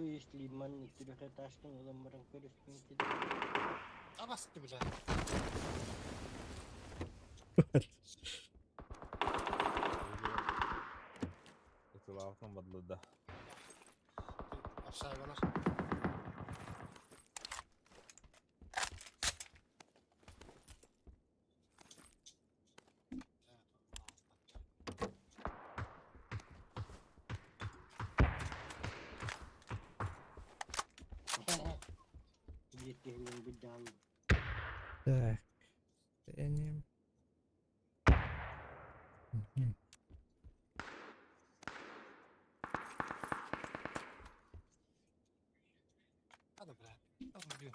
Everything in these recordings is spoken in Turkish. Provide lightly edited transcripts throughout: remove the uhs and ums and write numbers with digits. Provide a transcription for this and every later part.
если манник трехэтажный, ламбаран көрүскүн. Абастı bile. Itılavatan badladı. Aşağı var. Жетелин быдал. Так. Тянем. Мгм. Hadi bre. Tamam diyor.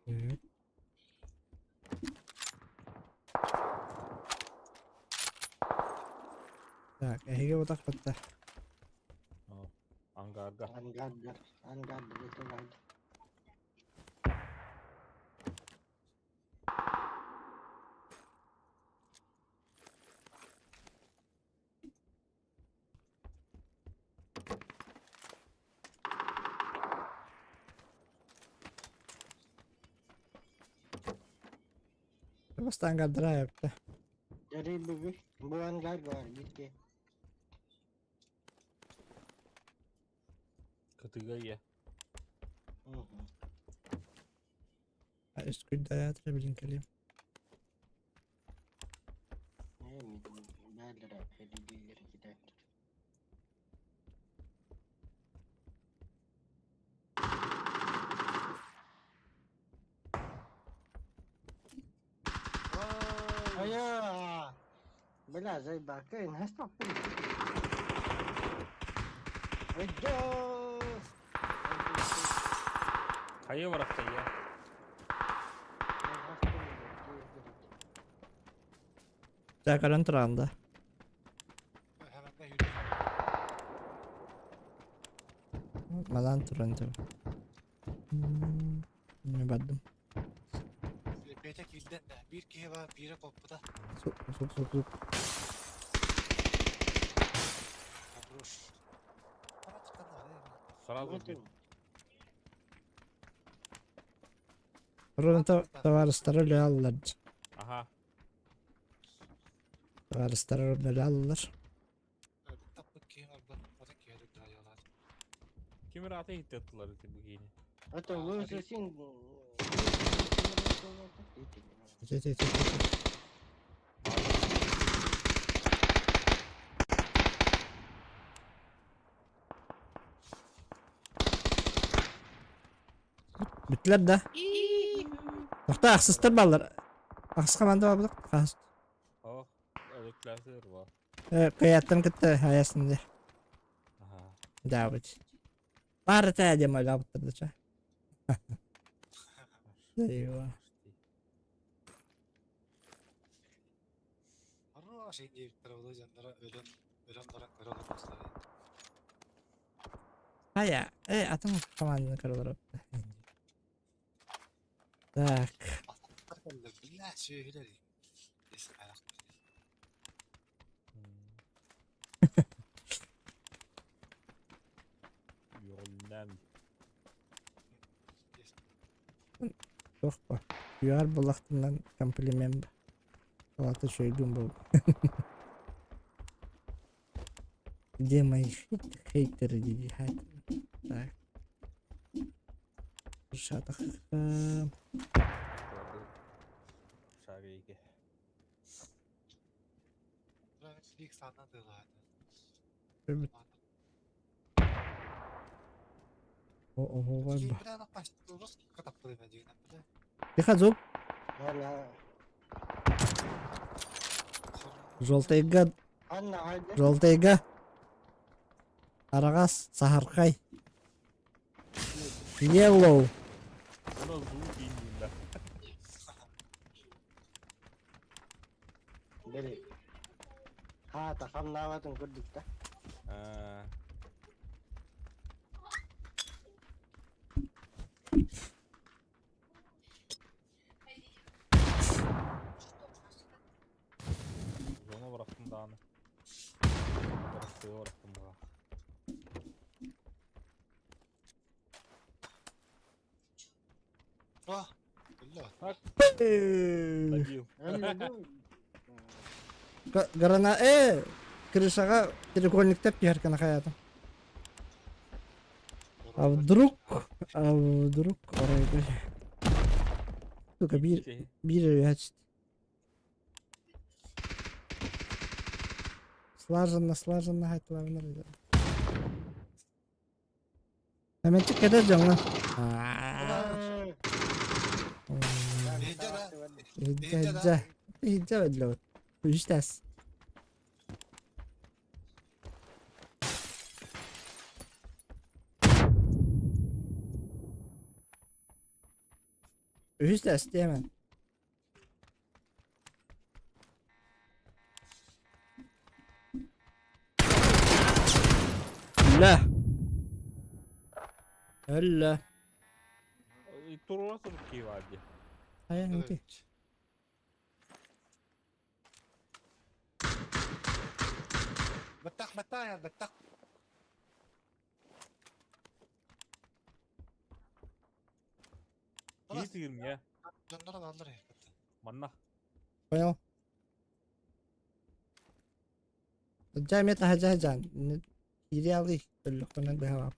Evet. Так, эге утак бытта. Angarga. Anggar itu lagi. Basta angardara yaptı. Dari bu anggar var gitti. Katıga ye. Üst kuyuda hayatına bilin kalayım. Nerede hediyeleri gider. Ayo. Bela saya bakın hasta pun. Ayo. Kayı var hatta ya. Zakaran tırağında. Hemen de yürü. Malan turuntu. Ne badım. Petek ilden de bir kişi var biri koptu. Sok sok sok sok. Vuruş. Bana çıkan var ya. Sırada bir. Buranın tavarısları öyle alırlar. Aha. Tavarısları öyle alırlar. Taplık kişi var burada. O da kere dayıyorlar. Kimi rahat'a gitti attılar bu giyini. Atau lu sesin. Tut tut tut. Bittiler de. Nokta haksız tırmalar. Haksız komanda var burada. Haksız. Oh. Elektrikler var. Kıyattım gitti hayasında. Aha. Davet. Bari tane mal yaptırdı ça. Eyvah. Arı şey diye bir tarafı canlara ölen darak öyle olmazlar. Haya. Atın komandını kırılır. Tak. Bakınlar billah söyler. Neyse merak etme. Yoldan. Yok bak. Duyar bulaktından kompliment. Salata söyleyeyim bu. Где мои хейтеры, диди, хейтеры. Так. Шатах. Şarkıyı. Buranın ilk saatten diyorlar. Evet. O var Şey bak. bir daha başlıyoruz. Kataptırıyor bence yine böyle. Тихо, зуб. Mana Желтый гад. Anna hadi. Желтый га. Aragaz, Saharkay. Yellow. Buna zulu bilmeyeyim ben. Beri. Ha takam lavatın kurduk da. Ha. Zona bıraktım dağını. Bıraktım bana. Ah. Öyle. Bak. Eee, Acıyor. Anladım. Garana Krişaga trikonikte yerken hayatım. Avduruk. Avduruk. Oraya bir. Tuka bir açtı. Слаженно hayt lavner. Hemen çık edeceğim lan. Hidde hidde vedlo. Üstes. Üstes diyemem. La. Öyle. Turuna sırık ki vardı. Hayır Evet. neydi? Battak ya battak. İyi tığım ya. Canlara alır ya. Manna. Koyalım. Cemiyet hajajan. Iri aldı. Öyle konan bir hava.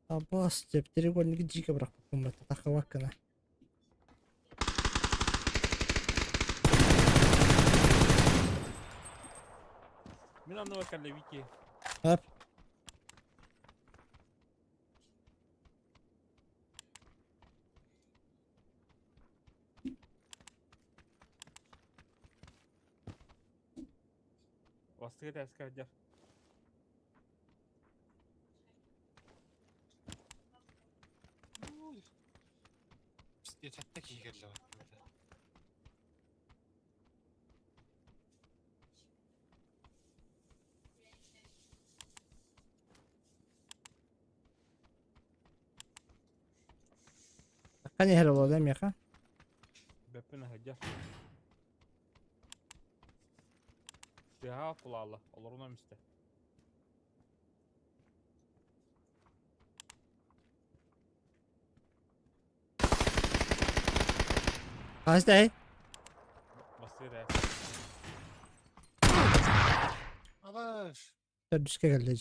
Abbas cepleri golünü gidecek bırak. Kumbata takavak kana. Min anlamak anne wiki. Hop. Vastıga ters kaçar. Yetettek iyi geldi bak. Kan yer olalım ya kan. Beppene hacar. Deha kulağla. Olur ona miste. Kaçtı ay? Vastıga ters. Abaş. Dördüske geldi.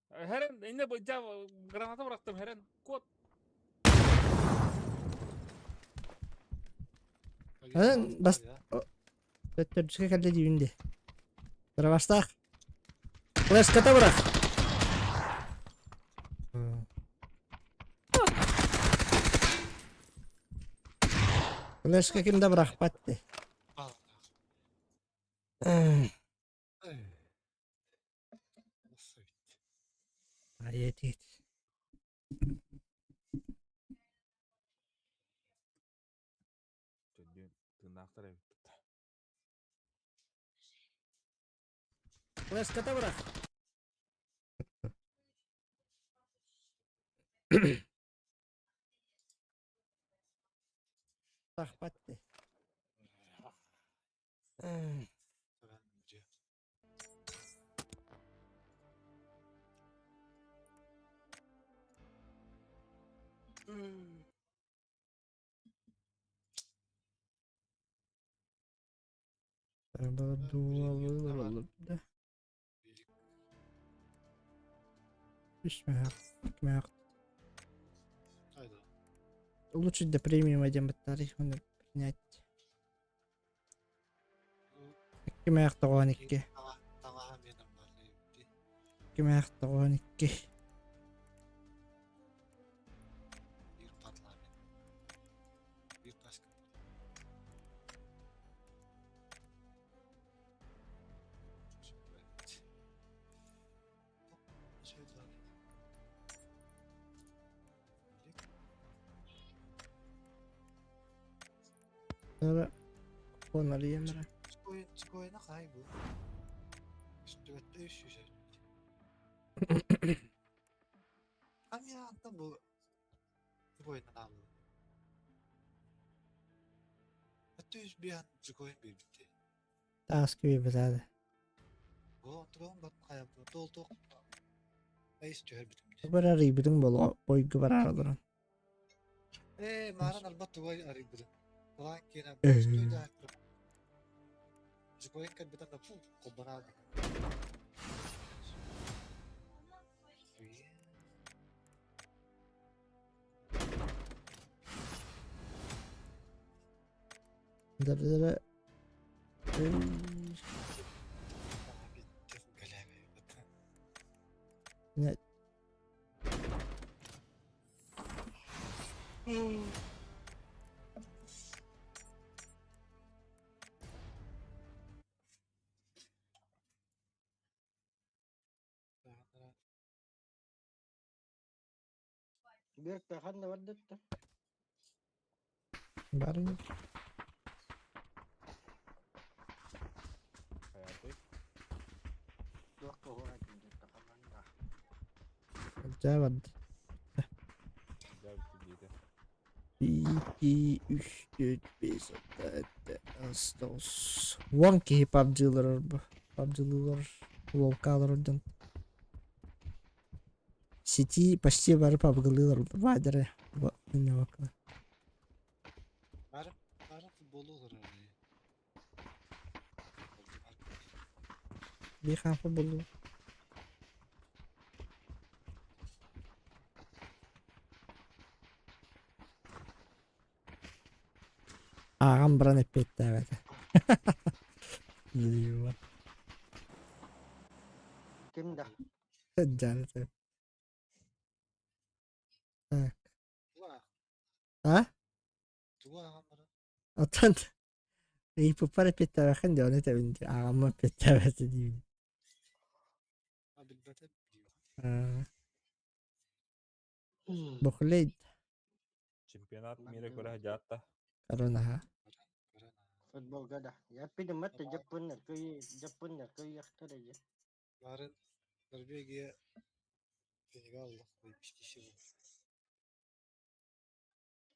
Heren yine granata bıraktım Heren. Kod. Heren bas. Dördüske geldi düğünde. Sıra baştak. Flash kata bırak. Flash kimde bırak battı. Al. Nasıl? Ayet et. Döndüğün tırnaklara bitti. Flash kata bırak. Bak battı. Bence. Bana dualı olur da. Düşme ya. Haydi. Лучше до премиума идем батарейку надо принять. Кем яктаган икки. Tamam benim var. Кем яктаган икки. Bir parlament. Bir başka. Sonra onları yemere. Çıkoyuna kay bu. Üstüvette üşüyecek. Ama ya hatta bu çıkoyuna ne yapıyor? Hatta yüz bir an çıkoyun bir bitti. Taas gibi bir hadi. Bu antrenman bak kaya bu. Doldu. Ay istiyor bitti. Bu kadar iyi birin bolu boygu var araların. Maran albat vay arayı bitti. Falan kena Ee. bostu da. Çıkoyun kan bitti da fu. Kubara. Dırı. Ne? Bir tahan da vardı da. Var mı? Hayatı. Yok o var bir tahan da. Güzel vardı. Güzel bir videoydu. 1, 2, 3, 4, 5, 6, Ağustos. Wonky PUBG'lar bu. PUBG'lar. Volkalar oradan. City почти var PUBG'lar. Vadere. Ne bakla. Maran futbolu olur abi. Bir kafa buldu. Ağam bana hep etti evet. Geliyor bak. Kim de? Canı hep. Dua. Ha? Dua hamara. Atan. İyi pupar hep etti bakın diyor ne tebindi. Ağam hep etti evet diyor. Abi bete biliyor. Ha. Bokuleydi. Чемпионат мира göre hayatta. Karona ha. Karana. Futbol gada. Ya pide matta Japonlar köy yaktarıcı. Maran Norvegiya Senegal koymuş kişi bu.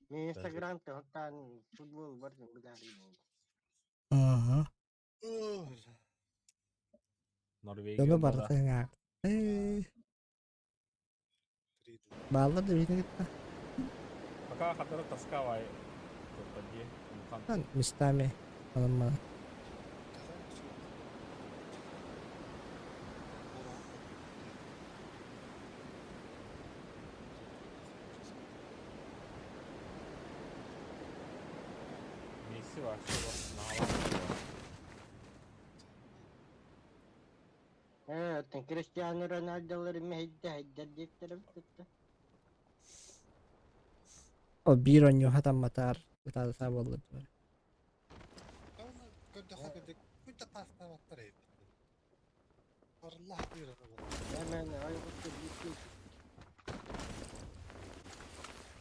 Ni Instagram ta hotan futbol var ng gari mo. Aha. Norvegiya Yola olmadı. barda nga. Friedel. Bağlar da birine gitti. Maka kadar taska var. Tadi umkan. Lan müstami. Alınma. Kazan mı? Neyse var. Nalan. Evet, Cristiano Ronaldo'ları hiddet diktirip tuttu. O bir oynuyor hatam matar. Bir tane sağ oldu. Ama ganda hakikaten kunta pasta battare. Allah bir araba. Hemen ayakta gitti.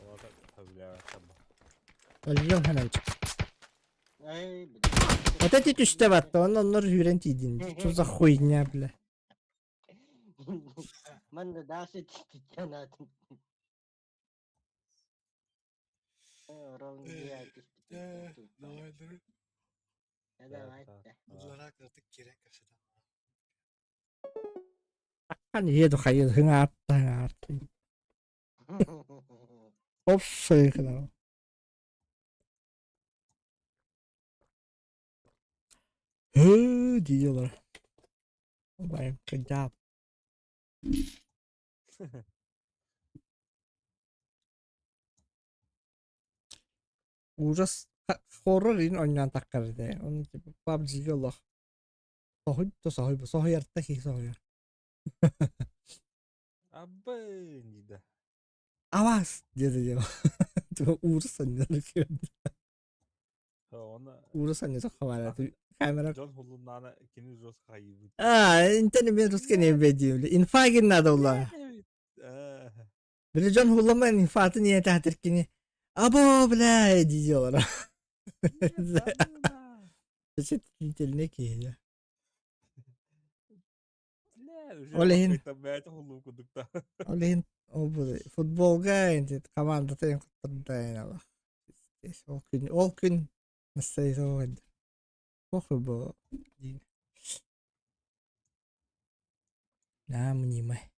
Orada tabii ya tabii. Ölüyorum hemen. Ay, Patates üstte battı. Onlar hürentiydi. Tuza huynya bile. man da dasi titikyan natin. Orang dia Ne oldu? Ada ayta. Uzara artık gerek kasadan. Hani yedu hayır hınga attı hınga attı. Of sıkıntı. Hı diyorlar. Bayım kıcap. Uğraş horror in oynayan takkar de. Onun gibi PUBG Allah. Sohuy to sohuy bu. Sohuy yartta ki sohuy. Abang dah. Awas diyor. Tuh urusan ya. Ona Urusan ya sok kamera tuh. Kamera. John Holland'dan ikiniz Rus kaybı. Inte ne bir Ruska ne video. İnfagin nada Allah. Evet. Bir John Hullama infatı niyeti hatırkini. Abo bla diyorlar. Впечатлительный кейда. Olin. Olin. Olin futbolga inti komanda tein kuttardaina. Ol gün nasıl soğudu. Kohu bu. Nah menyimah.